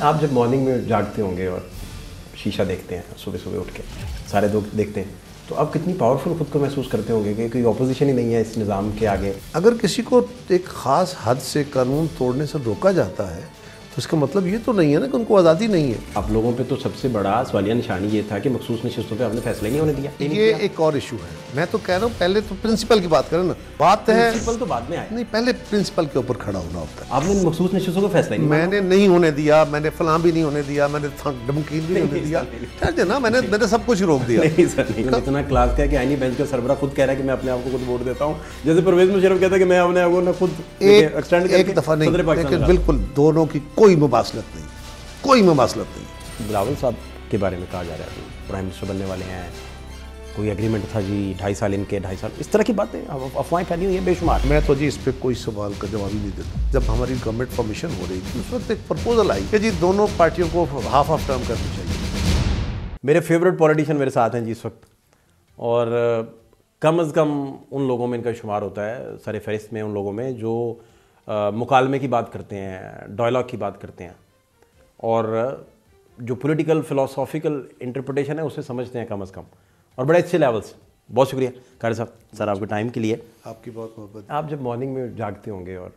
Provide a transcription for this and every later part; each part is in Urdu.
آپ جب مارننگ میں جاگتے ہوں گے اور شیشہ دیکھتے ہیں صبح صبح اٹھ کے سارے لوگ دیکھتے ہیں تو آپ کتنی پاورفل خود کو محسوس کرتے ہوں گے کہ کوئی اپوزیشن ہی نہیں ہے اس نظام کے آگے. اگر کسی کو ایک خاص حد سے قانون توڑنے سے روکا جاتا ہے تو اس کا مطلب یہ تو نہیں ہے نا کہ ان کو آزادی نہیں ہے. آپ لوگوں پہ تو سب سے بڑا سوالیہ نشانی یہ تھا کہ مخصوص نشستوں پہ آپ نے فیصلہ نہیں ہونے دیا. یہ ایک اور ایشو ہے. میں تو کہہ رہا ہوں پہلے تو پرنسپل کی بات کریں نا. بات ہے پرنسپل تو بعد میں آیا. نہیں، پہلے پرنسپل کے اوپر کھڑا ہونا ہوتا ہے. آپ نے مخصوص نشستوں کو فیصلہ نہیں. میں نے نہیں ہونے دیا، میں نے فلاں بھی نہیں ہونے دیا، میں نے ڈمکین بھی نہیں ہونے دیا. ٹھہر نا، میں نے سب کچھ روک دیا. نہیں سر، نہیں اتنا کلاس کا کہ آئینی بینچ کا سربراہ خود کہہ رہا ہے کہ میں اپنے آپ کو خود ووٹ دیتا ہوں، جیسے پرویز مشرف کہتا ہے کہ میں اپنے آپ کو نہ خود ایکسٹینڈ کر کے ایک دفعہ نہیں، لیکن بالکل دونوں کی کوئی مماثلت نہیں، کوئی مماثلت نہیں. بلاول صاحب کے بارے میں کہا جا رہا ہے پرائم منسٹر بننے والے ہیں، کوئی ایگریمنٹ تھا جی 2.5 سال ان کے 2.5 سال، اس طرح کی باتیں افواہیں پھیلی ہوئی ہیں بے شمار. میں تو جی اس پہ کوئی سوال کا جواب ہی نہیں دیتا. جب ہماری گورنمنٹ فارمیشن ہو رہی تھی اس وقت ایک پرپوزل آئی کہ جی دونوں پارٹیوں کو ہاف آف ٹرم کرنی چاہیے. میرے فیوریٹ پولیٹیشین میرے ساتھ ہیں جی اس وقت، اور کم از کم ان لوگوں میں ان کا شمار ہوتا ہے سر فہرست میں، ان لوگوں میں جو مکالمے کی بات کرتے ہیں، ڈائلاگ کی بات کرتے ہیں، اور جو پولیٹیکل فلاسافیکل انٹرپریٹیشن ہے اسے سمجھتے ہیں کم از کم، اور بڑے اچھے لیول سے. بہت شکریہ قاری صاحب سر آپ کے ٹائم کے لیے. آپ کی بہت محبت. آپ جب مارننگ میں جاگتے ہوں گے اور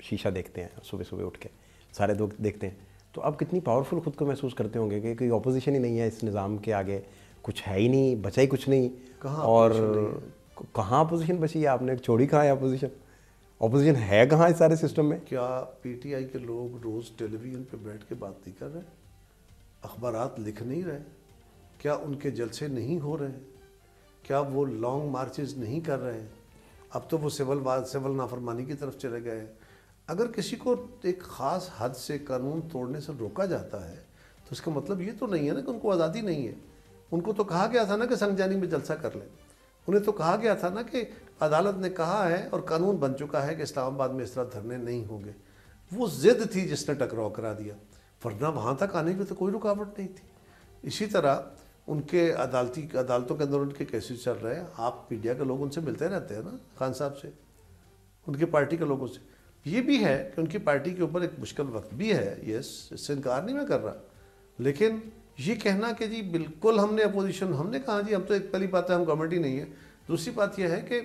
شیشہ دیکھتے ہیں صبح صبح اٹھ کے سارے لوگ دیکھتے ہیں تو آپ کتنی پاورفل خود کو محسوس کرتے ہوں گے کہ کوئی اپوزیشن ہی نہیں ہے اس نظام کے آگے، کچھ ہے ہی نہیں، بچا ہی کچھ نہیں. اور کہاں اپوزیشن بچی ہے؟ آپ نے چھوڑی کہاں ہے اپوزیشن ہے کہاں اس سارے سسٹم میں؟ کیا پی ٹی آئی کے لوگ روز ٹیلی ویژن پہ بیٹھ کے بات نہیں کر رہے؟ اخبارات لکھ نہیں رہے؟ کیا ان کے جلسے نہیں ہو رہے؟ کیا وہ لانگ مارچز نہیں کر رہے ہیں؟ اب تو وہ سول نافرمانی کی طرف چلے گئے ہیں. اگر کسی کو ایک خاص حد سے قانون توڑنے سے روکا جاتا ہے تو اس کا مطلب یہ تو نہیں ہے نا کہ ان کو آزادی نہیں ہے. ان کو تو کہا گیا تھا نا کہ سنگجانی میں جلسہ کر لیں. انہیں تو کہا گیا تھا نا کہ عدالت نے کہا ہے اور قانون بن چکا ہے کہ اسلام آباد میں اس طرح دھرنے نہیں ہوں گے. وہ ضد تھی جس نے ٹکراؤ کرا دیا، ورنہ وہاں تک آنے کی تو کوئی رکاوٹ نہیں تھی. اسی طرح ان کے عدالتوں کے اندر ان کے کیسز چل رہے ہیں. آپ میڈیا کے لوگ ان سے ملتے رہتے ہیں نا، خان صاحب سے، ان کی پارٹی کے لوگوں سے. یہ بھی ہے کہ ان کی پارٹی کے اوپر ایک مشکل وقت بھی ہے، یس، اس سے انکار نہیں میں کر رہا. لیکن یہ کہنا کہ جی بالکل ہم نے اپوزیشن، ہم نے کہا جی ہم تو ایک پہلی بات ہے ہم گورنمنٹ ہی نہیں ہے. دوسری بات یہ ہے کہ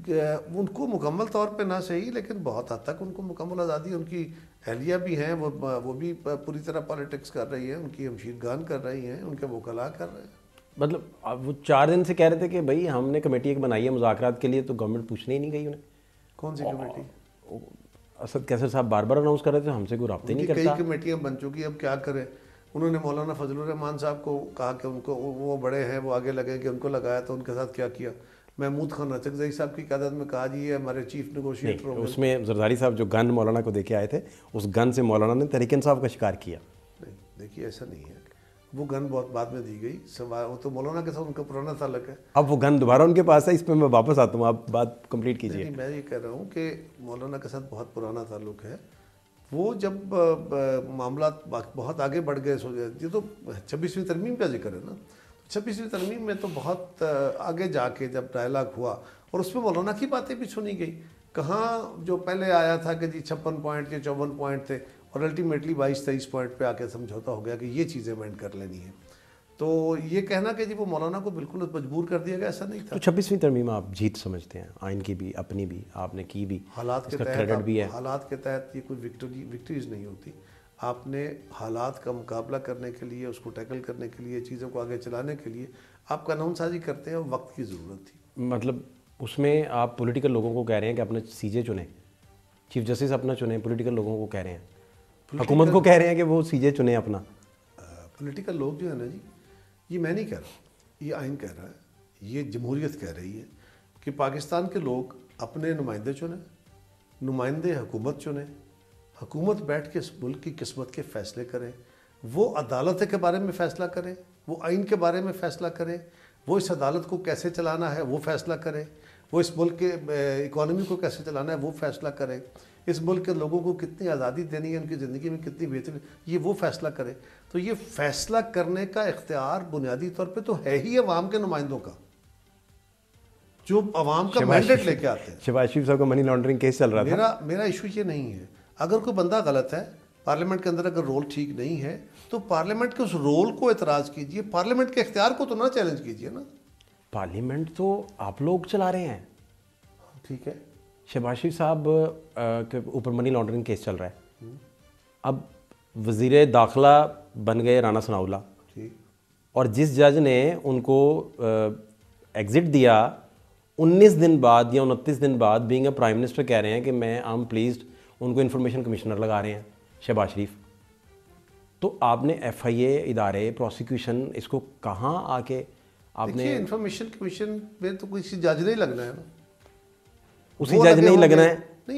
ان کو مکمل طور پہ نہ صحیح لیکن بہت حد تک ان کو مکمل آزادی. ان کی اہلیہ بھی ہیں، وہ بھی پوری طرح پالیٹکس کر رہی ہیں، ان کی ہمشیرگان کر رہی ہیں، ان کے وکلاء کر رہے ہیں. مطلب وہ 4 دن سے کہہ رہے تھے کہ بھائی ہم نے کمیٹی ایک بنائی ہے مذاکرات کے لیے، تو گورنمنٹ پوچھنے ہی نہیں گئی انہیں. کون سی کمیٹی؟ اسد کیسر صاحب بار بار اناؤنس کر رہے تھے، ہم سے کوئی رابطے نہیں کرتا. کئی کمیٹیاں بن چکی، اب کیا کریں. انہوں نے مولانا فضل الرحمان صاحب کو کہا کہ ان کو وہ بڑے ہیں وہ آگے لگیں، کہ ان کو لگایا تو ان کے ساتھ کیا کیا. محمود خان رچکزئی صاحب کی قیادت میں کہا جی یہ ہمارے چیف نیگوشیٹر ہوں گے. اس میں زرداری صاحب جو گن مولانا کو دے کے آئے تھے، اس گن سے مولانا نے تحریک انصاف کا شکار کیا. نہیں دیکھیے ایسا نہیں ہے، وہ گن بہت بعد میں دی گئی. وہ تو مولانا کے ساتھ ان کا پرانا تعلق ہے. اب وہ گن دوبارہ ان کے پاس ہے، اس پہ میں واپس آتا ہوں، آپ بات کمپلیٹ کیجیے. میں یہ کہہ رہا ہوں کہ مولانا کے ساتھ بہت پرانا تعلق ہے. وہ جب معاملات بہت آگے بڑھ گئے، یہ تو 26ویں ترمیم کا ذکر ہے نا. 26ویں ترمیم میں تو بہت آگے جا کے جب ڈائلاگ ہوا اور اس میں مولانا کی باتیں بھی سنی گئی. کہاں جو پہلے آیا تھا کہ جی 56 پوائنٹ یا 54 پوائنٹ تھے اور الٹیمیٹلی 22-23 پوائنٹ پہ آ کے سمجھوتا ہو گیا کہ یہ چیزیں امینڈ کر لینی ہے. تو یہ کہنا کہ جی وہ مولانا کو بالکل مجبور کر دیا گیا، ایسا نہیں تھا. تو 26ویں ترمیم آپ جیت سمجھتے ہیں، آئین کی بھی، اپنی بھی، آپ نے کی بھی، حالات کے کریڈٹ بھی ہے. حالات کے تحت یہ کوئی وکٹریز نہیں ہوتی. آپ نے حالات کا مقابلہ کرنے کے لیے، اس کو ٹیکل کرنے کے لیے، چیزوں کو آگے چلانے کے لیے آپ قانون سازی کرتے ہیں، وقت کی ضرورت تھی. مطلب اس میں آپ پولیٹیکل لوگوں کو کہہ رہے ہیں کہ اپنا سی جے چنیں، چیف جسٹس اپنا چنیں، پولیٹیکل لوگوں کو کہہ رہے ہیں، حکومت کو کہہ رہے ہیں کہ وہ سی جے چنیں اپنا. پولیٹیکل لوگ جو ہے نا جی، یہ میں نہیں کہہ رہا، یہ آئین کہہ رہا ہے، یہ جمہوریت کہہ رہی ہے کہ پاکستان کے لوگ اپنے نمائندے چنیں، نمائندے حکومت چنیں، حکومت بیٹھ کے اس ملک کی قسمت کے فیصلے کریں. وہ عدالت کے بارے میں فیصلہ کریں، وہ آئین کے بارے میں فیصلہ کریں، وہ اس عدالت کو کیسے چلانا ہے وہ فیصلہ کریں، وہ اس ملک کے اکانومی کو کیسے چلانا ہے وہ فیصلہ کریں، اس ملک کے لوگوں کو کتنی آزادی دینی ہے، ان کی زندگی میں کتنی بہتری، یہ وہ فیصلہ کرے. تو یہ فیصلہ کرنے کا اختیار بنیادی طور پہ تو ہے ہی عوام کے نمائندوں کا، جو عوام کا مینڈیٹ لے کے آتے ہیں. شہباز شریف صاحب کا منی لانڈرنگ کیس چل رہا تھا. میرا ایشو یہ نہیں ہے. اگر کوئی بندہ غلط ہے پارلیمنٹ کے اندر اگر رول ٹھیک نہیں ہے تو پارلیمنٹ کے اس رول کو اعتراض کیجئے, پارلیمنٹ کے اختیار کو تو نہ چیلنج کیجئے نا. پارلیمنٹ تو آپ لوگ چلا رہے ہیں. ٹھیک ہے, شہباز شریف صاحب کے اوپر منی لانڈرنگ کیس چل رہا ہے. اب وزیر داخلہ بن گئے رانا ثناء اللہ, اور جس جج نے ان کو ایگزٹ دیا 19 دن بعد یا 29 دن بعد بینگ اے پرائم منسٹر کہہ رہے ہیں کہ میں آئی ایم پلیزڈ, ان کو انفارمیشن کمشنر لگا رہے ہیں شہباز شریف. تو آپ نے ایف آئی اے ادارے پروسیکیوشن اس کو کہاں آ کے آپ نے انفارمیشن کمیشن میں تو کوئی جج نہیں لگنا ہے نا, اسی جج نہیں لگنا ہے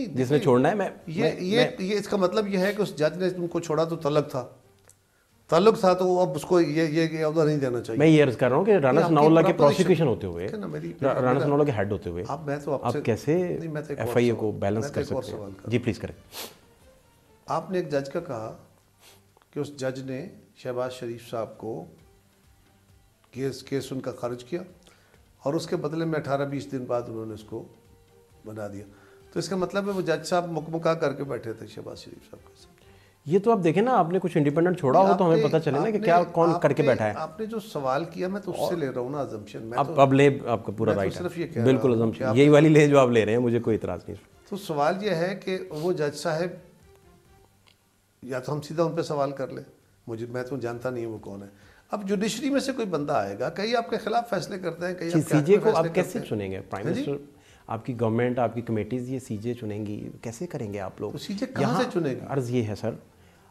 جس نے چھوڑنا ہے. یہ اس کا مطلب یہ ہے کہ اس جج نے ان کو چھوڑا تو تعلق تھا تو اب اس کو یہ عہدہ نہیں دینا چاہیے. میں یہ عرض کر رہا ہوں کہ رانا ثناء اللہ کے پروسیکیوشن ہوتے ہوئے, رانا ثناء اللہ کے ہیڈ ہوتے ہوئے آپ کیسے ایف آئی اے کو بیلنس کر سکتے ہیں؟ جی پلیز کریں. آپ نے ایک جج کا کہا کہ اس جج نے شہباز شریف صاحب کو کیس ان کا خارج کیا اور اس کے بدلے میں 18-20 دن بعد انہوں نے اس کو بنا دیا. تو اس کا مطلب ہے وہ جج صاحب مکمکا کر کے بیٹھے تھے شہباز شریف صاحب کے ساتھ. یہ تو آپ دیکھیں نا, آپ نے کچھ انڈیپینڈنٹ چھوڑا ہو تو ہمیں پتہ چلے نا کہ کیا کون کر کے بیٹھا ہے. آپ نے جو سوال کیا میں تو اس سے لے رہا ہوں نا ازمپشن. اب لے, آپ کا پورا رائٹ ہے, بالکل ازمپشن یہی والی لے جو آپ لے رہے ہیں, مجھے کوئی اعتراض نہیں. تو سوال یہ ہے کہ وہ جج صاحب, یا تو ہم سیدھا ان پہ سوال کر لیں, میں تو جانتا نہیں ہوں وہ کون ہے. اب جوڈیشری میں سے کوئی بندہ آئے گا, کئی آپ کے خلاف فیصلے کرتے ہیں, کئی سی جے کو آپ کیسے چنیں گے؟ پرائم منسٹر, آپ کی گورنمنٹ, آپ کی کمیٹیز یہ سی جے چنیں گی, کیسے کریں گے آپ لوگ؟ سی جے کہاں سے چنے گی؟ عرض یہ ہے سر,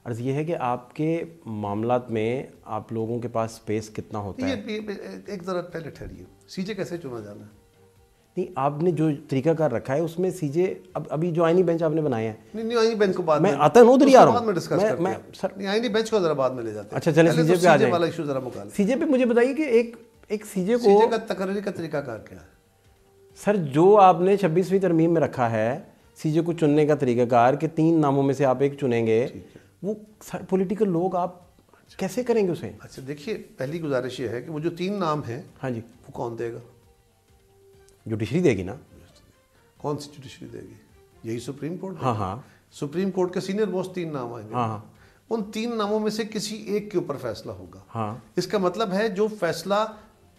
عرض یہ ہے کہ آپ کے معاملات میں آپ لوگوں کے پاس سپیس کتنا ہوتا ہے؟ ایک ذرا پہلے ٹھہریے, سی جے کیسے چنا جانا ہے؟ نہیں, آپ نے جو طریقہ کار رکھا ہے اس میں سی جے, ابھی جو آئینی بینچ آپ نے بنایا ہے, نہیں آئینی بینچ کو بعد میں آتا ہوں ادھر ہی آ رہا ہوں, میں سر آئینی بینچ کو ذرا بعد میں لے جاتے ہیں. اچھا چلیں سی جے پہ آ جائیں. والا ایشو ذرا مکالیں. سی جے پہ مجھے بتائیے کہ ایک سی جے کو کا تقرری کا طریقہ کار کیا ہے سر؟ جو آپ نے 26ویں ترمیم میں رکھا ہے سی جے کو چننے کا طریقہ کار کہ 3 ناموں میں سے آپ ایک چنیں گے, وہ سر پولیٹیکل لوگ آپ کیسے کریں گے اسے؟ اچھا دیکھیے, پہلی گزارش یہ ہے کہ وہ جو 3 نام ہیں, ہاں جی, وہ کون دے گا؟ جوڈیشری دے گی نا. کون سی جوڈیشری دے گی؟ یہی سپریم کورٹ. ہاں, سپریم کورٹ کے سینئر موسٹ 3 نام آئیں گے. ہاں, ان 3 ناموں میں سے کسی ایک کے اوپر فیصلہ ہوگا. ہاں, اس کا مطلب ہے جو فیصلہ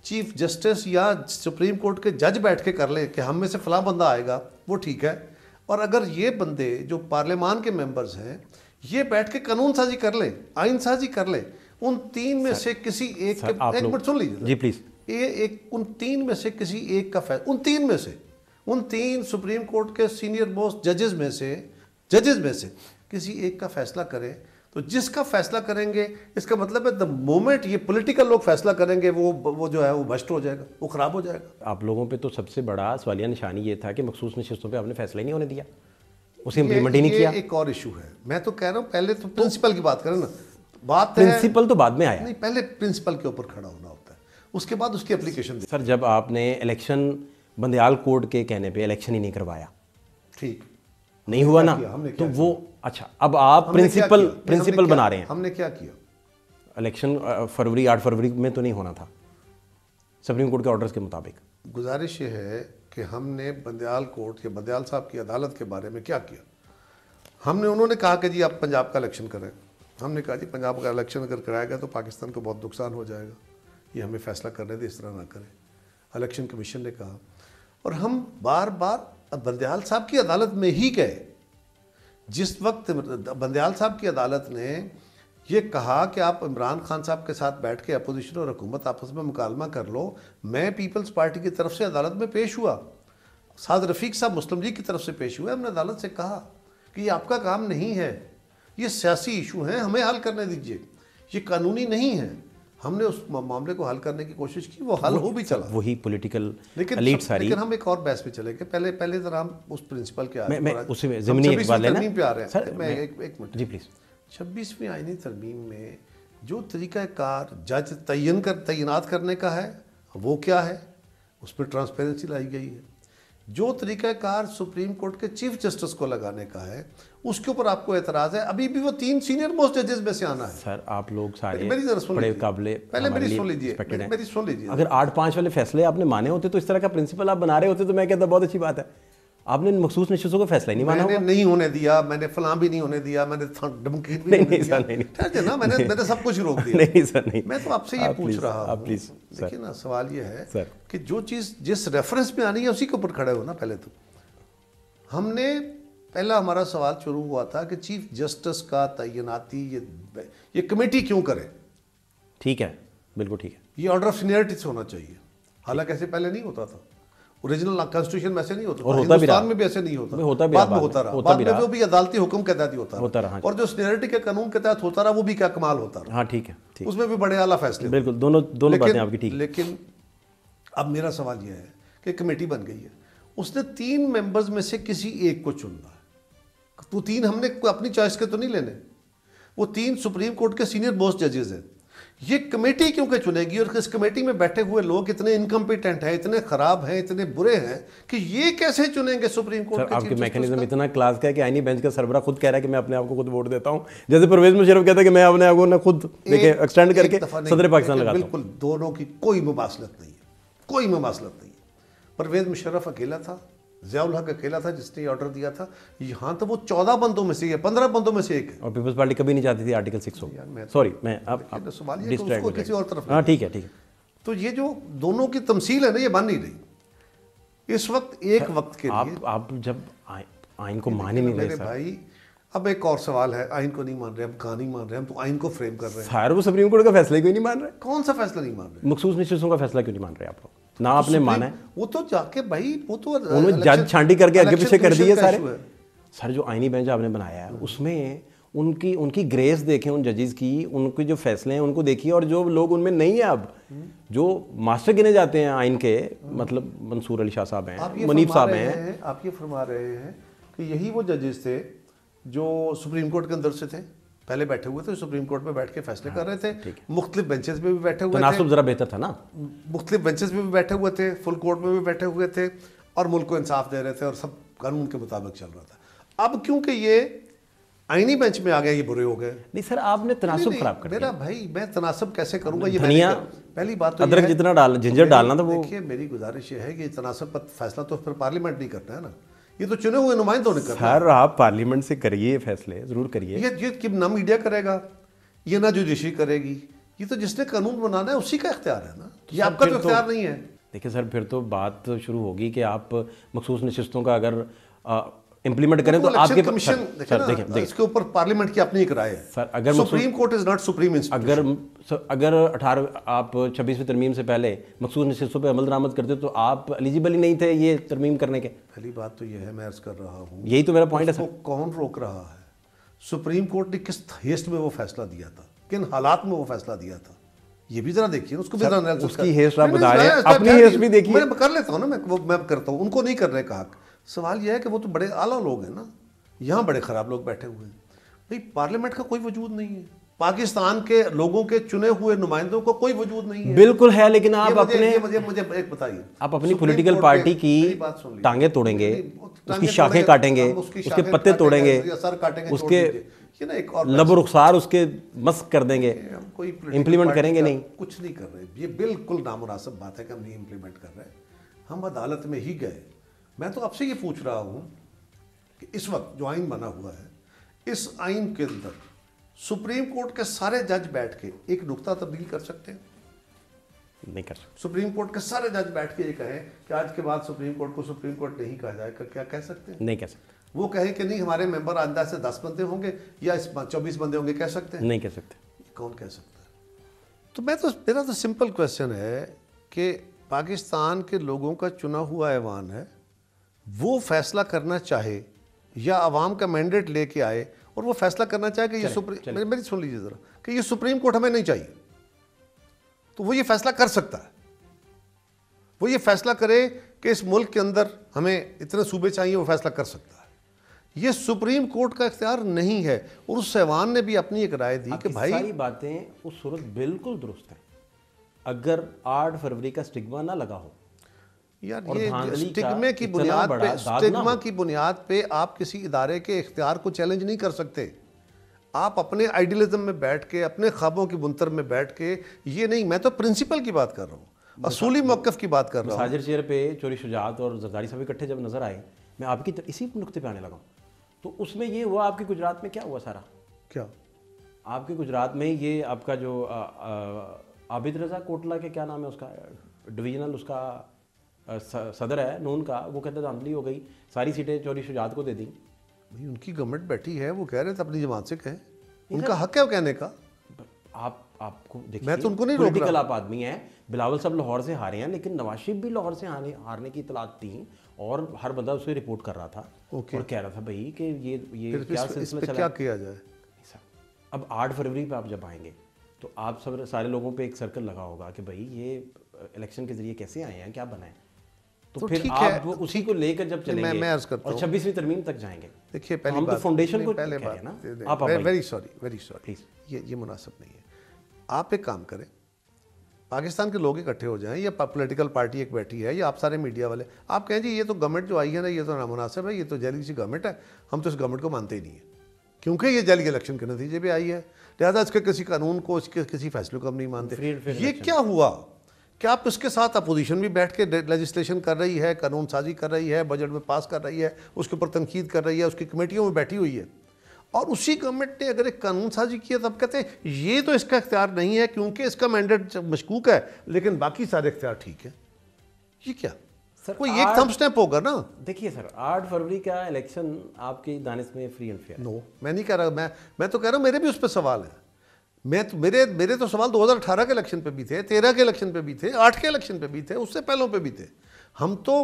چیف جسٹس یا سپریم کورٹ کے جج بیٹھ کے کر لے کہ ہم میں سے فلاں بندہ آئے گا, وہ ٹھیک ہے. اور اگر یہ بندے جو پارلیمان کے ممبرز ہیں یہ بیٹھ کے قانون سازی کر لیں, آئین سازی کر لیں, ان 3 میں سے کسی ایک کے, ایک منٹ سن لیجیے جی پلیز, ان 3 میں سے کسی ایک کا فیصلہ, ان 3 سپریم کورٹ کے سینئر موسٹ ججز میں سے کسی ایک کا فیصلہ کریں, تو جس کا فیصلہ کریں گے اس کا مطلب ہے دا مومنٹ یہ پولیٹیکل لوگ فیصلہ کریں گے وہ جو ہے وہ بسٹ ہو جائے گا, وہ خراب ہو جائے گا. آپ لوگوں پہ تو سب سے بڑا سوالیہ نشانی یہ تھا کہ مخصوص نشستوں پہ آپ نے فیصلہ ہی نہیں ہونے دیا, اسے امپلیمنٹ ہی نہیں کیا. یہ ایک اور ایشو ہے, میں تو کہہ رہا ہوں پہلے تو پرنسپل کی بات کریں نا. بات پرنسپل تو بعد میں آیا, نہیں پہلے پرنسپل کے اوپر کھڑا ہونا ہوتا ہے, اس کے بعد اس کی اپلیکیشن. سر جب آپ نے الیکشن بندیال کوڈ کے کہنے پہ الیکشن ہی نہیں کروایا, ٹھیک نہیں ہوا نا, تو وہ اچھا اب آپ پرنسپل بنا رہے ہیں. ہم نے کیا کیا؟ الیکشن 8 فروری میں تو نہیں ہونا تھا سپریم کورٹ کے آرڈرز کے مطابق. گزارش یہ ہے کہ ہم نے بندیال کورٹ یا بندیال صاحب کی عدالت کے بارے میں کیا کیا. انہوں نے کہا کہ جی آپ پنجاب کا الیکشن کریں. ہم نے کہا جی پنجاب کا الیکشن اگر کرایا گا تو پاکستان کو بہت نقصان ہو جائے گا, یہ ہمیں فیصلہ کرنے دے, اس طرح نہ کریں. الیکشن کمیشن نے کہا, اور ہم بار بار بندیال صاحب کی عدالت میں ہی گئے. جس وقت بندیال صاحب کی عدالت نے یہ کہا کہ آپ عمران خان صاحب کے ساتھ بیٹھ کے اپوزیشن اور حکومت آپس میں مکالمہ کر لو, میں پیپلز پارٹی کی طرف سے عدالت میں پیش ہوا, سعد رفیق صاحب مسلم لیگ کی طرف سے پیش ہوئے. ہم نے عدالت سے کہا کہ یہ آپ کا کام نہیں ہے, یہ سیاسی ایشو ہیں, ہمیں حل کرنے دیجئے, یہ قانونی نہیں ہے. ہم نے اس معاملے کو حل کرنے کی کوشش کی, وہ حل ہو بھی چلا, وہی پولیٹیکل ایلیٹ ساری. لیکن ہم ایک اور بحث پہ چلے گئے, پہلے ذرا ہم اس پرنسپل کے میں اس میں ضمنی ایک بات لینا پہ آ رہے ہیں. میں ایک منٹ جی پلیز. 26ویں آئینی ترمیم میں جو طریقہ کار جج تعینات کرنے کا ہے وہ کیا ہے, اس پہ ٹرانسپیرنسی لائی گئی ہے. جو طریقہ کار سپریم کورٹ کے چیف جسٹس کو لگانے کا ہے اس کے اوپر آپ کو اعتراض ہے. ابھی بھی وہ 3 سینئر موسٹ ججز میں سے آنا ہے. سر آپ لوگ سارے بڑے قابل, پہلے میری سن لیجیے. اگر 8-5 والے فیصلے آپ نے مانے ہوتے تو اس طرح کا پرنسپل آپ بنا رہے ہوتے تو میں کہتا بہت اچھی بات ہے. آپ نے مخصوص نشستوں کا فیصلہ نہیں مانا میں نے نہیں ہونے دیا, میں نے فلاں بھی نہیں ہونے دیا, میں نے دھمکی بھی نہیں دیا نا, میں نے سب کچھ روک دیا. نہیں سر نہیں, میں تو آپ سے یہ پوچھ رہا ہوں, دیکھیے نا سوال یہ ہے کہ جو چیز جس ریفرنس میں آنی ہے اسی کے اوپر کھڑے ہو نا. پہلے تو ہم نے پہلا ہمارا سوال شروع ہوا تھا کہ چیف جسٹس کا تعیناتی یہ کمیٹی کیوں کرے. ٹھیک ہے, بالکل ٹھیک ہے, یہ آرڈر آف سینئرٹی سے ہونا چاہیے. حالانکہ ایسے پہلے نہیں ہوتا تھا, اوریجنل کانسٹیٹیوشن میں ایسے نہیں ہوتا تھا, ہندوستان میں بھی ایسے نہیں ہوتا, بعد میں ہوتا رہا, بعد میں جو بھی عدالتی حکم کے تحت ہوتا رہا, اور جو سینئرٹی کے قانون کے تحت ہوتا رہا وہ بھی کیا کمال ہوتا رہا. ہاں ٹھیک ہے, اس میں بھی بڑے اعلیٰ فیصلے. بالکل, دونوں باتیں آپ کی ٹھیک. لیکن اب میرا سوال یہ ہے کہ کمیٹی بن گئی ہے, اس نے 3 ممبرز میں سے کسی ایک کو چننا ہے. تو 3 ہم نے اپنی چوائس کے تو نہیں لینے, وہ 3 سپریم کورٹ کے سینئر موسٹ ججز ہیں. یہ کمیٹی کیوں کہ چنے گی, اور اس کمیٹی میں بیٹھے ہوئے لوگ اتنے انکمپیٹنٹ ہیں, اتنے خراب ہیں, اتنے برے ہیں کہ یہ کیسے چنیں گے سپریم کورٹ کے. آپ کے میکینزم اتنا کلاس کا ہے کہ آئینی بینچ کا سربراہ خود کہہ رہا ہے کہ میں اپنے آپ کو خود ووٹ دیتا ہوں, جیسے پرویز مشرف کہتا ہے کہ میں اپنے آپ کو خود ایکسٹینڈ کر کے صدر پاکستان لگاتا ہوں. بالکل, دونوں کی کوئی مماثلت نہیں ہے, کوئی مماثلت نہیں ہے. پرویز مشرف اکیلا تھا, ضیاء الحق اکیلا تھا جس نے یہ آرڈر دیا تھا. یہاں تو وہ 14 بندوں میں سے یا 15 بندوں میں سے ایک ہے, اور پیپلز پارٹی کبھی نہیں چاہتی تھی آرٹیکل 6 ہو. سوری میں سوال یہ کہ اس کو کسی اور طرف. ہاں ٹھیک ہے ٹھیک ہے. تو یہ جو دونوں کی تمثیل ہے نا, یہ بن نہیں رہی اس وقت. ایک وقت کے لیے آپ جب آئین کو مان ہی نہیں رہے میرے بھائی. اب ایک اور سوال ہے, آئین کو نہیں مان رہے, ہم کہاں نہیں مان رہے, ہم تو آئین کو فریم کر رہے ہیں. سر وہ سپریم کورٹ کا فیصلہ کیوں نہیں مان رہے؟ کون سا فیصلہ نہیں مان رہے؟ مخصوص نشستوں کا فیصلہ کیوں نہیں مان رہے آپ لوگ؟ نہ آپ نے مانا ہے, وہ تو جا کے بھائی وہ تو انہوں جج چھانٹی کر کے آگے پیچھے کر دیے سارے. سر جو آئینی بینچ آپ نے بنایا ہے اس میں ان کی گریس دیکھیں, ان ججز کی, ان کے جو فیصلے ہیں ان کو دیکھیے, اور جو لوگ ان میں نہیں ہیں اب, جو ماسٹر گنے جاتے ہیں آئین کے, مطلب منصور علی شاہ صاحب ہیں, منیب صاحب ہیں. آپ یہ فرما رہے ہیں کہ یہی وہ ججز تھے جو سپریم کورٹ کے اندر سے تھے, پہلے بیٹھے ہوئے تھے, سپریم کورٹ میں بیٹھ کے فیصلے کر رہے تھے, مختلف بینچز میں بھی بیٹھے ہوئے تھے, تناسب ذرا بہتر تھا نا, مختلف بینچز میں بھی بیٹھے ہوئے تھے, فل کورٹ میں بھی بیٹھے ہوئے تھے, اور ملک کو انصاف دے رہے تھے, اور سب قانون کے مطابق چل رہا تھا. اب کیونکہ یہ آئینی بینچ میں آ گئے, یہ برے ہو گئے. نہیں سر, آپ نے تناسب خراب کر دیا. میرا بھائی میں تناسب کیسے کروں گا؟ یہ دھنیا پہلی بات تو ادرک جتنا ڈال جنجر ڈالنا تھا. وہ دیکھیے میری گزارش یہ ہے کہ تناسب پر فیصلہ تو پھر پارلیمنٹ نہیں کرتا ہے نا, یہ تو چنے ہوئے نمائندوں نے کرنا ہے. سر آپ پارلیمنٹ سے کریے فیصلے, ضرور کریے. یہ نہ میڈیا کرے گا, یہ نہ جوڈیشری کرے گی, یہ تو جس نے قانون بنانا ہے اسی کا اختیار ہے نا, یہ آپ کا تو اختیار نہیں ہے. دیکھیں سر, پھر تو بات شروع ہوگی کہ آپ مخصوص نشستوں کا اگر امپلیمنٹ کریں تو آپ کے کمیشن دیکھیں اس کے اوپر پارلیمنٹ کی اپنی ایک رائے ہے. سر اگر supreme court is not supreme institution. اگر 26ویں ترمیم سے پہلے مخصوص نشستوں پہ عمل درآمد کرتے تو آپ ایلیجیبل ہی نہیں تھے یہ ترمیم کرنے کے. پہلی بات تو یہ ہے, میں عرض کر رہا ہوں, یہی تو میرا پوائنٹ ہے. اس کو کون روک رہا ہے؟ سپریم کورٹ نے کس ہیسٹ میں وہ فیصلہ دیا تھا, کن حالات میں وہ فیصلہ دیا تھا, یہ بھی ذرا دیکھیے, اس کو بھی ذرا اس کی ہیسٹ آپ بتا رہے ہیں, اپنی ہیسٹ بھی دیکھیے. میں کر لیتا ہوں نا, میں کرتا ہوں, ان کو نہیں کر رہے کہا. سوال یہ ہے کہ وہ تو بڑے اعلیٰ لوگ ہیں نا, یہاں بڑے خراب لوگ بیٹھے ہوئے ہیں. بھائی پارلیمنٹ کا کوئی وجود نہیں ہے, پاکستان کے لوگوں کے چنے ہوئے نمائندوں کو کوئی وجود نہیں ہے. بالکل ہے, لیکن آپ اپنے مجھے ایک بتائیے, آپ اپنی پولیٹیکل پارٹی کی ٹانگیں توڑیں گے, اس کی شاخیں کاٹیں گے, اس کے پتے توڑیں گے, اس کے لب و رخسار اس کے مسخ کر دیں گے, امپلیمنٹ کریں گے نہیں. کچھ نہیں کر رہے, یہ بالکل نامناسب بات ہے کہ ہم نہیں امپلیمنٹ کر رہے, ہم عدالت میں ہی گئے. میں تو آپ سے یہ پوچھ رہا ہوں کہ اس وقت جو آئین بنا ہوا ہے, اس آئین کے اندر سپریم کورٹ کے سارے جج بیٹھ کے ایک نقطہ تبدیل کر سکتے ہیں؟ نہیں کر سکتے. سپریم کورٹ کے سارے جج بیٹھ کے یہ کہیں کہ آج کے بعد سپریم کورٹ کو سپریم کورٹ نہیں کہا جائے گا, کیا کہہ سکتے ہیں؟ نہیں کہہ سکتے. وہ کہیں کہ نہیں ہمارے ممبر آئندہ سے 10 بندے ہوں گے یا 24 بندے ہوں گے, کہہ سکتے ہیں؟ نہیں کہہ سکتے. کون کہہ سکتا ہے؟ تو میرا تو سمپل کویسچن ہے کہ پاکستان کے لوگوں کا چنا ہوا ایوان ہے, وہ فیصلہ کرنا چاہے یا عوام کا مینڈیٹ لے کے آئے اور وہ فیصلہ کرنا چاہے کہ یہ میری سن لیجیے ذرا, کہ یہ سپریم کورٹ ہمیں نہیں چاہیے, تو وہ یہ فیصلہ کر سکتا ہے. وہ یہ فیصلہ کرے کہ اس ملک کے اندر ہمیں اتنے صوبے چاہیے, وہ فیصلہ کر سکتا ہے. یہ سپریم کورٹ کا اختیار نہیں ہے, اور اس ایوان نے بھی اپنی ایک رائے دی کہ بھائی ساری باتیں اس صورت بالکل درست ہیں اگر 8 فروری کا سٹگما نہ لگا ہو. یار یہ سٹگما کی بنیاد پہ آپ کسی ادارے کے اختیار کو چیلنج نہیں کر سکتے. آپ اپنے آئیڈیلزم میں بیٹھ کے, اپنے خوابوں کی بنتر میں بیٹھ کے, یہ نہیں, میں تو پرنسپل کی بات کر رہا ہوں, اصولی موقف کی بات کر رہا ہوں. مساجر چیئر پہ چوری شجاعت اور زرداری صاحب اکٹھے جب نظر آئے, میں آپ کی اسی نقطے پہ آنے لگا ہوں. تو اس میں یہ ہوا آپ کے گجرات میں کیا ہوا سارا؟ کیا آپ کے گجرات میں یہ آپ کا جو عابد رضا کوٹلا کے کیا نام ہے اس کا ڈویژنل اس کا صدر ہے نون کا, وہ کہتے دھاندلی ہو گئی, ساری سیٹیں چوری شجاعت کو دے دیں. بھائی ان کی گورنمنٹ بیٹھی ہے, وہ کہہ رہے تھے اپنی جماعت سے کہیں, ان کا حق ہے وہ کہنے کا. آپ کو دیکھیے, میں تو ان کو نہیں روک رہا. پولیٹیکل آپ آدمی ہیں, بلاول صاحب لاہور سے ہارے ہیں, لیکن نواز شریف بھی لاہور سے ہارنے کی اطلاعات تھیں اور ہر بندہ اسے رپورٹ کر رہا تھا اور کہہ رہا تھا بھائی کہ یہ کیا سلسلہ چلا. کیا کیا جائے؟ اب 8 فروری پہ آپ جب آئیں گے تو آپ سارے لوگوں پہ ایک سرکل لگا ہوگا کہ بھائی یہ الیکشن کے ذریعے کیسے آئے ہیں, کیا بنا ہے, تو پھر آپ اسی کو لے کر جب چلیں گے اور 26ویں ترمیم تک جائیں گے. دیکھیے پہلی ہم تو فاؤنڈیشن کو پہلے کہہ رہے ہیں نا. آپ ویری سوری یہ مناسب نہیں ہے. آپ ایک کام کریں, پاکستان کے لوگ اکٹھے ہو جائیں, یا پولیٹیکل پارٹی ایک بیٹھی ہے, یا آپ سارے میڈیا والے, آپ کہیں جی یہ تو گورنمنٹ جو آئی ہے نا یہ تو نامناسب ہے, یہ تو جعلی سی گورنمنٹ ہے, ہم تو اس گورنمنٹ کو مانتے ہی نہیں ہیں کیونکہ یہ جعلی الیکشن کے نتیجے پہ آئی ہے, لہٰذا اس کے کسی قانون کو, اس کے کسی فیصلے کو ہم نہیں مانتے. یہ کیا ہوا کہ آپ اس کے ساتھ اپوزیشن بھی بیٹھ کے لیجسلیشن کر رہی ہے, قانون سازی کر رہی ہے, بجٹ میں پاس کر رہی ہے, اس کے اوپر تنقید کر رہی ہے, اس کی کمیٹیوں میں بیٹھی ہوئی ہے, اور اسی گورنمنٹ نے اگر ایک قانون سازی کیا تب کہتے ہیں یہ تو اس کا اختیار نہیں ہے کیونکہ اس کا مینڈیٹ مشکوک ہے, لیکن باقی سارے اختیار ٹھیک ہے. یہ کیا کوئی ایک تھم سٹیمپ ہوگا نا؟ دیکھیے سر 8 فروری کا الیکشن آپ کی دانش میں فری اینڈ فیئر؟ نو, میں نہیں کہہ رہا, میں تو کہہ رہا ہوں میرے بھی اس پہ سوال ہے. میرے تو سوال 2018 کے الیکشن پہ بھی تھے, 13 کے الیکشن پہ بھی تھے, 8 کے الیکشن پہ بھی تھے, اس سے پہلوں پہ بھی تھے. ہم تو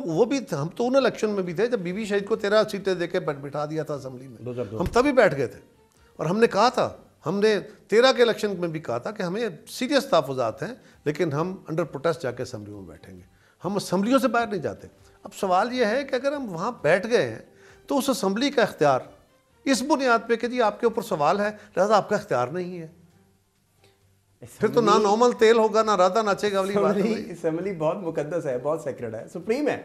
ان الیکشن میں بھی تھے جب بی بی شہید کو 13 سیٹیں دے کے بٹھا دیا تھا اسمبلی میں, ہم تبھی بیٹھ گئے تھے. اور ہم نے کہا تھا, ہم نے 13 کے الیکشن میں بھی کہا تھا کہ ہمیں سیریس تحفظات ہیں, لیکن ہم انڈر پروٹیسٹ جا کے اسمبلی میں بیٹھیں گے, ہم اسمبلیوں سے باہر نہیں جاتے. اب سوال یہ ہے کہ اگر ہم وہاں بیٹھ گئے ہیں تو اس اسمبلی کا اختیار اس بنیاد پہ کہ جی آپ کے اوپر سوال ہے لہذا آپ کا اختیار نہیں ہے, پھر تو نہ نارمل تیل ہوگا نہ رادہ ناچے گا. اسمبلی بہت مقدس ہے, بہت سیکرڈ ہے, سپریم ہے,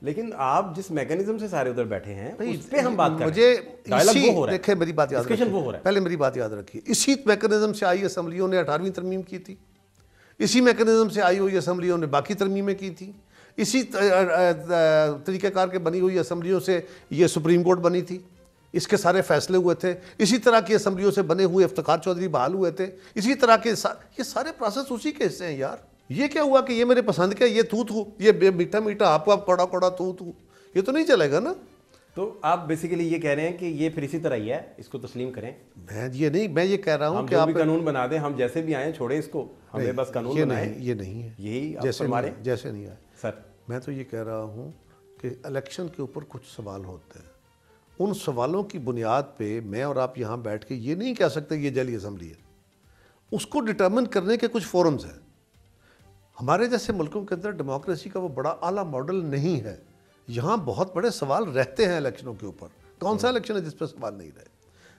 لیکن آپ جس میکانزم سے سارے ادھر بیٹھے ہیں اس پہ ہم بات کر رہے ہیں. دیکھیں میری بات یاد رکھیے, پہلے میری بات یاد رکھیے, اسی میکانزم سے آئی اسمبلیوں نے 18ویں ترمیم کی تھی, اسی میکانزم سے آئی ہوئی اسمبلیوں نے باقی ترمیمیں کی تھی, اسی طریقہ کار کے بنی ہوئی اسمبلیوں سے یہ سپریم کورٹ بنی تھی, اس کے سارے فیصلے ہوئے تھے, اسی طرح کی اسمبلیوں سے بنے ہوئے افتخار چودھری بحال ہوئے تھے, اسی طرح کے یہ سارے پروسیس اسی کے حصے ہیں یار. یہ کیا ہوا کہ یہ میرے پسند کا, یہ تو یہ میٹھا میٹھا آپ کوڑا کوڑا تو یہ تو نہیں چلے گا نا. تو آپ بیسیکلی یہ کہہ رہے ہیں کہ یہ پھر اسی طرح ہی ہے, اس کو تسلیم کریں. میں یہ کہہ رہا ہوں کہ آپ قانون بنا دیں, ہم جیسے بھی آئیں چھوڑیں اس کو, ہمیں بس قانون بنائیں. یہ نہیں ہے, یہی جیسے نہیں آئے سر. میں تو یہ کہہ رہا ہوں کہ الیکشن کے اوپر کچھ سوال ہوتے ہیں, ان سوالوں کی بنیاد پہ میں اور آپ یہاں بیٹھ کے یہ نہیں کہہ سکتے یہ جعلی اسمبلی ہے. اس کو ڈٹرمن کرنے کے کچھ فورمز ہیں. ہمارے جیسے ملکوں کے اندر ڈیموکریسی کا وہ بڑا اعلیٰ ماڈل نہیں ہے. یہاں بہت بڑے سوال رہتے ہیں الیکشنوں کے اوپر. کون سا الیکشن ہے جس پہ سوال نہیں رہے؟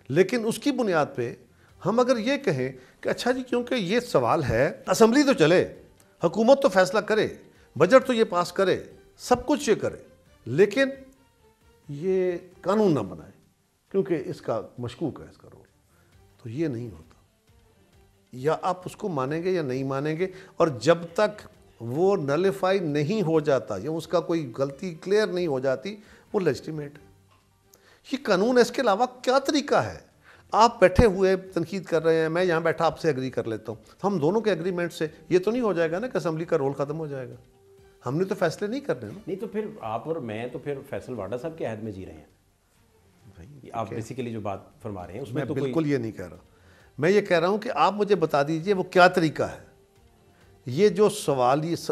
لیکن اس کی بنیاد پہ ہم اگر یہ کہیں کہ اچھا جی کیونکہ یہ سوال ہے, اسمبلی تو چلے, حکومت تو فیصلہ کرے, بجٹ تو یہ پاس کرے, سب کچھ یہ کرے, لیکن یہ قانون نہ بنائے کیونکہ اس کا مشکوک ہے اس کا رول, تو یہ نہیں ہوتا. یا آپ اس کو مانیں گے یا نہیں مانیں گے, اور جب تک وہ نلیفائی نہیں ہو جاتا یا اس کا کوئی غلطی کلیئر نہیں ہو جاتی وہ لیجٹیمیٹ ہے. یہ قانون ہے, اس کے علاوہ کیا طریقہ ہے؟ آپ بیٹھے ہوئے تنقید کر رہے ہیں, میں یہاں بیٹھا آپ سے ایگری کر لیتا ہوں, ہم دونوں کے ایگریمنٹ سے یہ تو نہیں ہو جائے گا نا کہ اسمبلی کا رول ختم ہو جائے گا. ہم نے تو فیصلے نہیں کرنے نا. نہیں تو پھر آپ اور میں تو پھر فیصل واڈا صاحب کے عہد میں جی رہے ہیں. آپ بیسیکلی جو بات فرما رہے ہیں اس میں تو بالکل یہ نہیں کہہ رہا. میں یہ کہہ رہا ہوں کہ آپ مجھے بتا دیجئے وہ کیا طریقہ ہے. یہ جو سوال یہ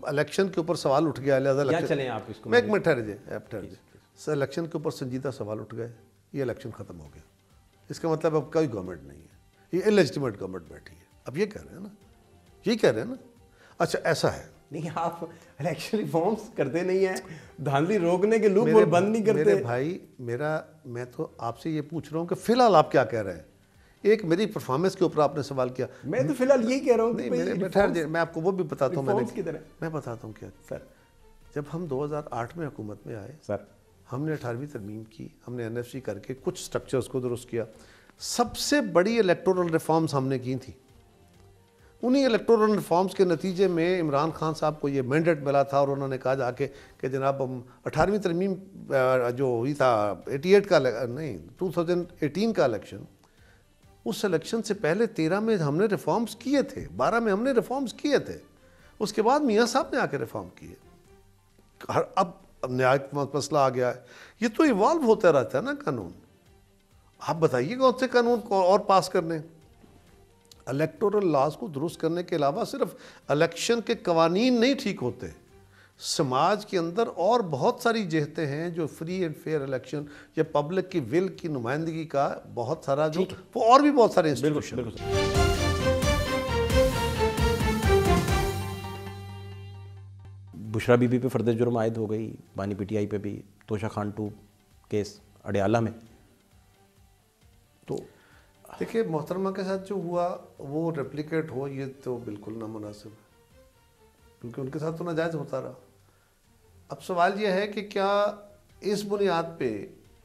الیکشن کے اوپر سوال اٹھ گیا, لہٰذا چلیں آپ اس کو, میں ایک منٹ ٹھہر جائے, الیکشن کے اوپر سنجیدہ سوال اٹھ گئے, یہ الیکشن ختم ہو گیا, اس کا مطلب اب کوئی گورنمنٹ نہیں ہے, یہ انلیجٹیمیٹ گورنمنٹ بیٹھی ہے. اب یہ کہہ رہے ہیں نا, یہی کہہ رہے ہیں نا. اچھا ایسا ہے نہیں, آپ الیکشن ریفارمز کرتے نہیں ہیں, دھاندلی روکنے کے لوپ ہول بند نہیں کرتے. میرے بھائی میں تو آپ سے یہ پوچھ رہا ہوں کہ فی الحال آپ کیا کہہ رہے ہیں. ایک میری پرفارمنس کے اوپر آپ نے سوال کیا, میں تو فی الحال یہی کہہ رہا ہوں. میں آپ کو وہ بھی بتاتا ہوں, میں بتاتا ہوں کیا سر. جب ہم 2008 میں حکومت میں آئے سر, ہم نے 18ویں ترمیم کی, ہم نے NFC کر کے کچھ سٹرکچرز کو درست کیا. سب سے بڑی الیکٹورل ریفارمز ہم نے کی تھیں. انہی الیکٹورل ریفارمز کے نتیجے میں عمران خان صاحب کو یہ مینڈیٹ ملا تھا اور انہوں نے کہا جا کے کہ جناب ہم 18ویں ترمیم جو ہوئی تھا 88 کا نہیں 2018 کا الیکشن، اس الیکشن سے پہلے 13 میں ہم نے ریفارمز کیے تھے، 12 میں ہم نے ریفارمز کیے تھے، اس کے بعد میاں صاحب نے آ کے ریفارم کیے. اب نہایت مسئلہ آ گیا ہے. یہ تو ایوالو ہوتا رہتا ہے نا قانون. آپ بتائیے کون سے قانون کو اور پاس کرنے. الیکٹورل لاز کو درست کرنے کے علاوہ صرف الیکشن کے قوانین نہیں ٹھیک ہوتے، سماج کے اندر اور بہت ساری جہتیں ہیں جو فری اینڈ فیئر الیکشن یا پبلک کی ول کی نمائندگی کا بہت سارا جو وہ اور بھی بہت سارے انسٹیٹیوشن. بشرا بی بی پہ فرد جرم عائد ہو گئی، بانی پی ٹی آئی پہ بھی توشہ خان 2 کیس اڈیالہ میں. تو دیکھیے محترمہ کے ساتھ جو ہوا وہ ریپلیکیٹ ہو یہ تو بالکل نامناسب ہے، کیونکہ ان کے ساتھ تو ناجائز ہوتا رہا. اب سوال یہ ہے کہ کیا اس بنیاد پہ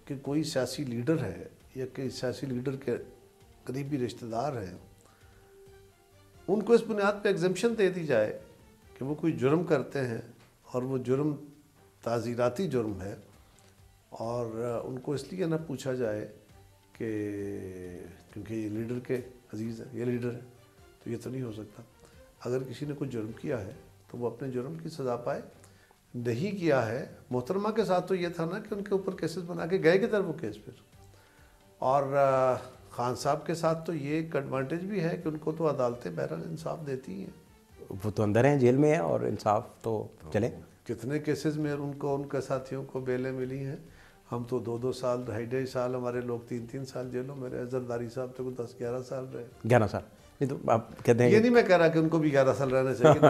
کہ کوئی سیاسی لیڈر ہے یا کہ سیاسی لیڈر کے قریبی رشتہ دار ہیں، ان کو اس بنیاد پہ ایگزمپشن دے دی جائے کہ وہ کوئی جرم کرتے ہیں اور وہ جرم تعزیراتی جرم ہے، اور ان کو اس لیے نہ پوچھا جائے کہ کیونکہ یہ لیڈر کے عزیز ہے، یہ لیڈر ہے، تو یہ تو نہیں ہو سکتا. اگر کسی نے کوئی جرم کیا ہے تو وہ اپنے جرم کی سزا پائے. نہیں کیا ہے، محترمہ کے ساتھ تو یہ تھا نا کہ ان کے اوپر کیسز بنا کے گئے کدھر وہ کیس پھر. اور خان صاحب کے ساتھ تو یہ ایک ایڈوانٹیج بھی ہے کہ ان کو تو عدالتیں بہرحال انصاف دیتی ہیں. وہ تو اندر ہیں، جیل میں ہیں، اور انصاف تو چلے. کتنے کیسز میں ان کے ساتھیوں کو بیلیں ملی ہیں. ہم تو 2 سال 2.5 سال، ہمارے لوگ 3 سال جیلوں میں رہے. زرداری صاحب تو 10-11 سال رہے. 11 سال نہیں تو آپ کہتے ہیں یہ نہیں میں کہہ رہا کہ ان کو بھی 11 سال رہنا چاہیے.